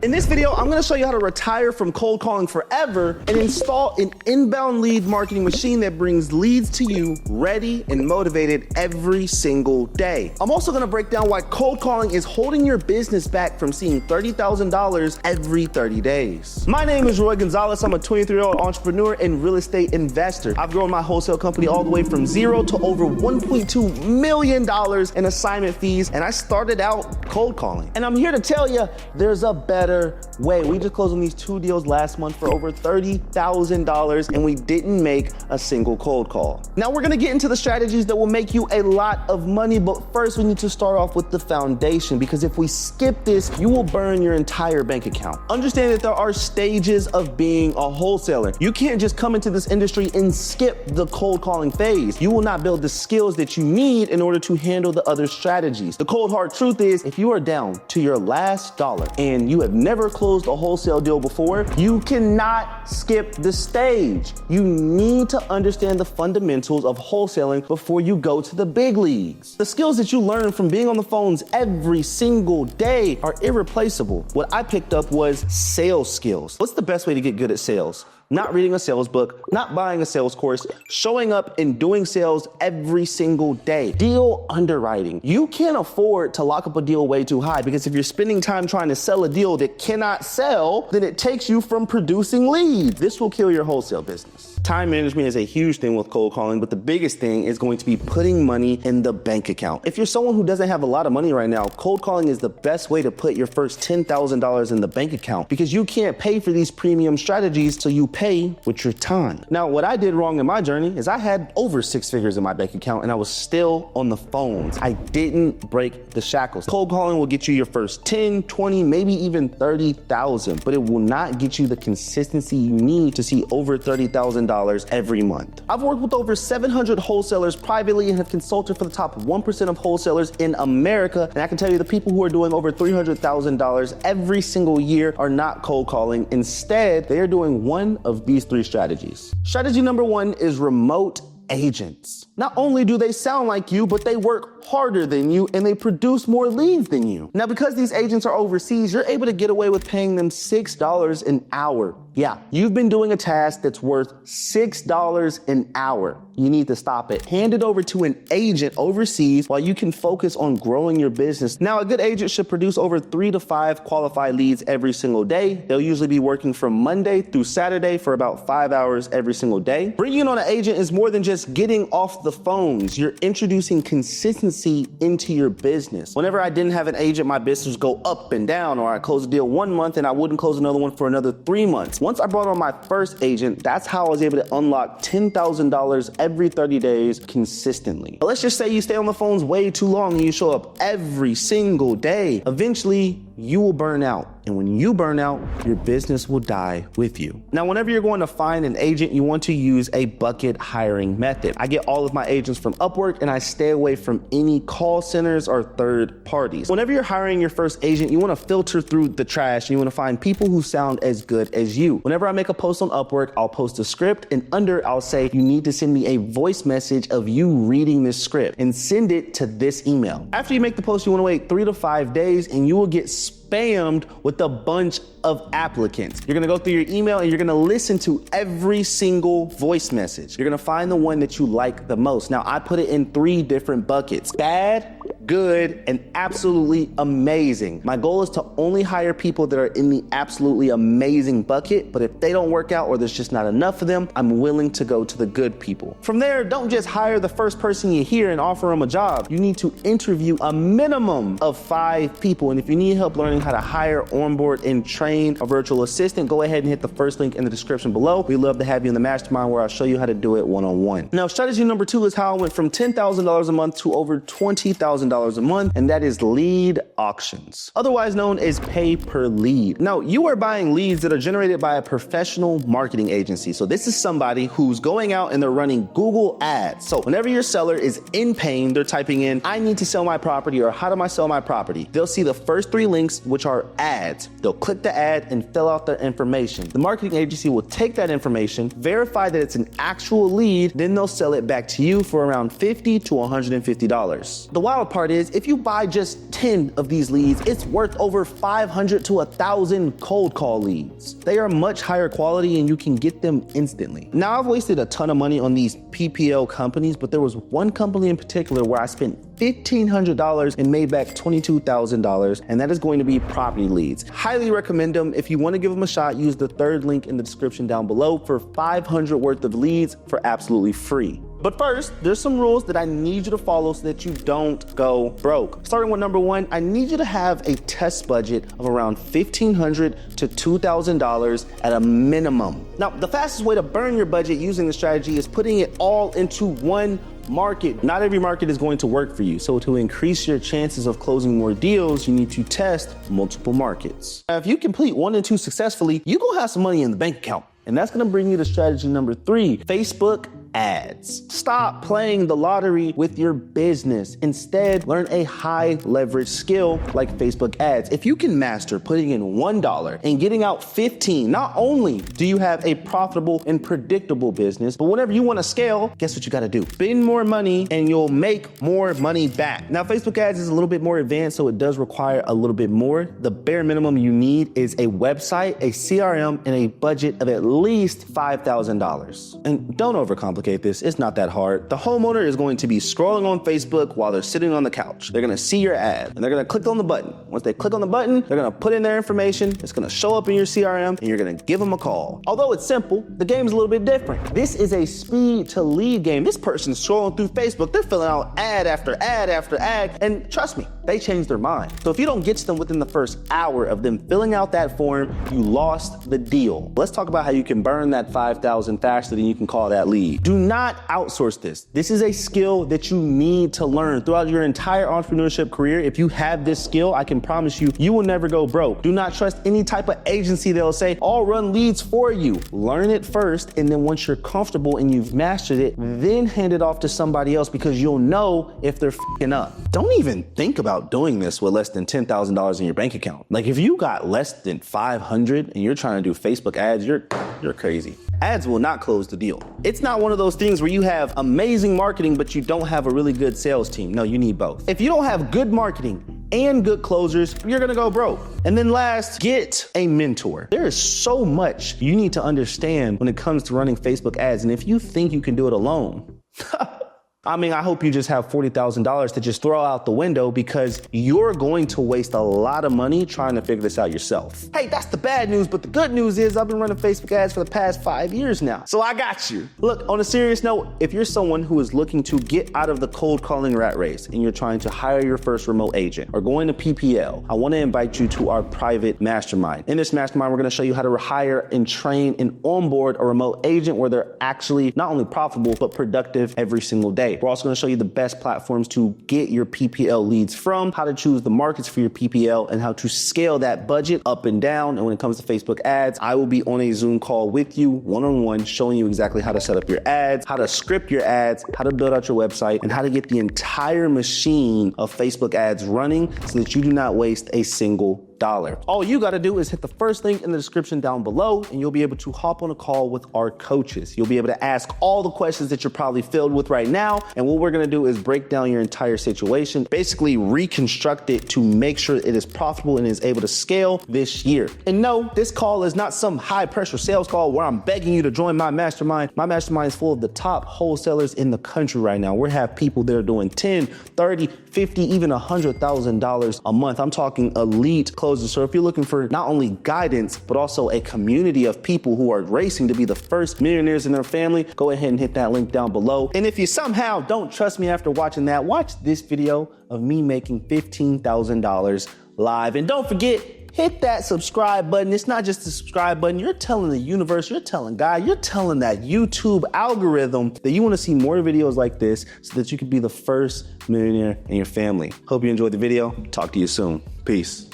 In this video, I'm gonna show you how to retire from cold calling forever and install an inbound lead marketing machine that brings leads to you ready and motivated every single day. I'm also gonna break down why cold calling is holding your business back from seeing $30,000 every 30 days. My name is Roy Gonzalez. I'm a 23-year-old entrepreneur and real estate investor. I've grown my wholesale company all the way from zero to over $1.2 million in assignment fees, and I started out cold calling. And I'm here to tell you, there's a better way. We just closed on these 2 deals last month for over $30,000 and we didn't make a single cold call. Now we're gonna get into the strategies that will make you a lot of money, but first we need to start off with the foundation, because if we skip this, you will burn your entire bank account. Understand that there are stages of being a wholesaler. You can't just come into this industry and skip the cold calling phase. You will not build the skills that you need in order to handle the other strategies. The cold hard truth is, if you are down to your last dollar and you have never closed a wholesale deal before, you cannot skip the stage. You need to understand the fundamentals of wholesaling before you go to the big leagues. The skills that you learn from being on the phones every single day are irreplaceable. What I picked up was sales skills. What's the best way to get good at sales? Not reading a sales book, not buying a sales course, showing up and doing sales every single day. Deal underwriting. You can't afford to lock up a deal way too high, because if you're spending time trying to sell a deal that cannot sell, then it takes you from producing leads. This will kill your wholesale business. Time management is a huge thing with cold calling, but the biggest thing is going to be putting money in the bank account. If you're someone who doesn't have a lot of money right now, cold calling is the best way to put your first $10,000 in the bank account, because you can't pay for these premium strategies till you pay with your time. Now, what I did wrong in my journey is I had over 6 figures in my bank account and I was still on the phones. I didn't break the shackles. Cold calling will get you your first 10, 20, maybe even 30,000, but it will not get you the consistency you need to see over $30,000 every month. I've worked with over 700 wholesalers privately and have consulted for the top 1% of wholesalers in America. And I can tell you the people who are doing over $300,000 every single year are not cold calling. Instead, they are doing one of these 3 strategies. Strategy number 1 is remote agents. Not only do they sound like you, but they work harder than you and they produce more leads than you. Now, because these agents are overseas, you're able to get away with paying them $6 an hour. Yeah, you've been doing a task that's worth $6 an hour. You need to stop it. Hand it over to an agent overseas while you can focus on growing your business. Now, a good agent should produce over 3 to 5 qualified leads every single day. They'll usually be working from Monday through Saturday for about 5 hours every single day. Bringing on an agent is more than just getting off the phones. You're introducing consistency into your business. Whenever I didn't have an agent, my business would go up and down, or I closed a deal 1 month and I wouldn't close another one for another 3 months. Once I brought on my first agent, that's how I was able to unlock $10,000 every 30 days consistently. But let's just say you stay on the phones way too long and you show up every single day. Eventually, you will burn out. And when you burn out, your business will die with you. Now, whenever you're going to find an agent, you want to use a bucket hiring method. I get all of my agents from Upwork and I stay away from any call centers or third parties. Whenever you're hiring your first agent, you want to filter through the trash and you want to find people who sound as good as you. Whenever I make a post on Upwork, I'll post a script and under I'll say, you need to send me a voice message of you reading this script and send it to this email. After you make the post, you want to wait 3 to 5 days and you will get spammed with a bunch of applicants. You're gonna go through your email and you're gonna listen to every single voice message. You're gonna find the one that you like the most. Now, I put it in 3 different buckets: bad, good, and absolutely amazing. My goal is to only hire people that are in the absolutely amazing bucket, but if they don't work out or there's just not enough of them, I'm willing to go to the good people. From there, don't just hire the first person you hear and offer them a job. You need to interview a minimum of 5 people, and if you need help learning how to hire, onboard, and train a virtual assistant, go ahead and hit the first link in the description below. We'd love to have you in the mastermind where I'll show you how to do it one-on-one. Now, strategy number 2 is how I went from $10,000 a month to over $20,000 a month, and that is lead auctions, otherwise known as pay per lead. Now, you are buying leads that are generated by a professional marketing agency. So this is somebody who's going out and they're running Google ads. So whenever your seller is in pain, they're typing in, I need to sell my property, or how do I sell my property? They'll see the first 3 links, which are ads. They'll click the ad and fill out their information. The marketing agency will take that information, verify that it's an actual lead, then they'll sell it back to you for around $50 to $150. The wild part part is if you buy just 10 of these leads, it's worth over 500 to 1,000 cold call leads. They are much higher quality and you can get them instantly. Now, I've wasted a ton of money on these PPL companies, but there was one company in particular where I spent $1,500 and made back $22,000, and that is going to be Property Leads. Highly recommend them. If you want to give them a shot, use the third link in the description down below for 500 worth of leads for absolutely free. But first, there's some rules that I need you to follow so that you don't go broke. Starting with number one, I need you to have a test budget of around $1,500 to $2,000 at a minimum. Now, the fastest way to burn your budget using the strategy is putting it all into one market. Not every market is going to work for you. So to increase your chances of closing more deals, you need to test multiple markets. Now, if you complete 1 and 2 successfully, you're gonna have some money in the bank account. And that's gonna bring you to strategy number 3, Facebook ads. Stop playing the lottery with your business. Instead, learn a high leverage skill like Facebook ads. If you can master putting in $1 and getting out 15, not only do you have a profitable and predictable business, but whenever you want to scale, guess what you got to do? Spend more money and you'll make more money back. Now, Facebook ads is a little bit more advanced, so it does require a little bit more. The bare minimum you need is a website, a CRM, and a budget of at least $5,000. And don't overcomplicate this. It's not that hard. The homeowner is going to be scrolling on Facebook while they're sitting on the couch. They're going to see your ad and they're going to click on the button. Once they click on the button, they're going to put in their information. It's going to show up in your CRM and you're going to give them a call. Although it's simple, the game is a little bit different. This is a speed to lead game. This person's scrolling through Facebook. They're filling out ad after ad after ad. And trust me, they change their mind. So if you don't get to them within the first hour of them filling out that form, you lost the deal. Let's talk about how you can burn that 5,000 faster than you can call that lead. Do not outsource this. This is a skill that you need to learn throughout your entire entrepreneurship career. If you have this skill, I can promise you, you will never go broke. Do not trust any type of agency that'll say, I'll run leads for you. Learn it first, and then once you're comfortable and you've mastered it, then hand it off to somebody else because you'll know if they're f***ing up. Don't even think about doing this with less than $10,000 in your bank account. Like if you got less than 500 and you're trying to do Facebook ads, you're crazy. Ads will not close the deal. It's not one of those things where you have amazing marketing, but you don't have a really good sales team. No, you need both. If you don't have good marketing and good closers, you're gonna go broke. And then last, get a mentor. There is so much you need to understand when it comes to running Facebook ads. And if you think you can do it alone, I mean, I hope you just have $40,000 to just throw out the window because you're going to waste a lot of money trying to figure this out yourself. Hey, that's the bad news, but the good news is I've been running Facebook ads for the past 5 years now. So I got you. Look, on a serious note, if you're someone who is looking to get out of the cold calling rat race and you're trying to hire your first remote agent or going to PPL, I want to invite you to our private mastermind. In this mastermind, we're going to show you how to hire and train and onboard a remote agent where they're actually not only profitable, but productive every single day. We're also going to show you the best platforms to get your PPL leads from, how to choose the markets for your PPL, and how to scale that budget up and down. And when it comes to Facebook ads, I will be on a Zoom call with you one-on-one, showing you exactly how to set up your ads, how to script your ads, how to build out your website, and how to get the entire machine of Facebook ads running so that you do not waste a single dollar. All you got to do is hit the first link in the description down below and you'll be able to hop on a call with our coaches. You'll be able to ask all the questions that you're probably filled with right now. And what we're going to do is break down your entire situation, basically reconstruct it to make sure it is profitable and is able to scale this year. And no, this call is not some high pressure sales call where I'm begging you to join my mastermind. My mastermind is full of the top wholesalers in the country right now. We have people that are doing 10, 30, 50, even $100,000 a month. I'm talking elite closers. So if you're looking for not only guidance, but also a community of people who are racing to be the first millionaires in their family, go ahead and hit that link down below. And if you somehow don't trust me after watching that, watch this video of me making $15,000 live. And don't forget, hit that subscribe button. It's not just the subscribe button. You're telling the universe, you're telling God, you're telling that YouTube algorithm that you want to see more videos like this so that you can be the first millionaire in your family. Hope you enjoyed the video. Talk to you soon. Peace.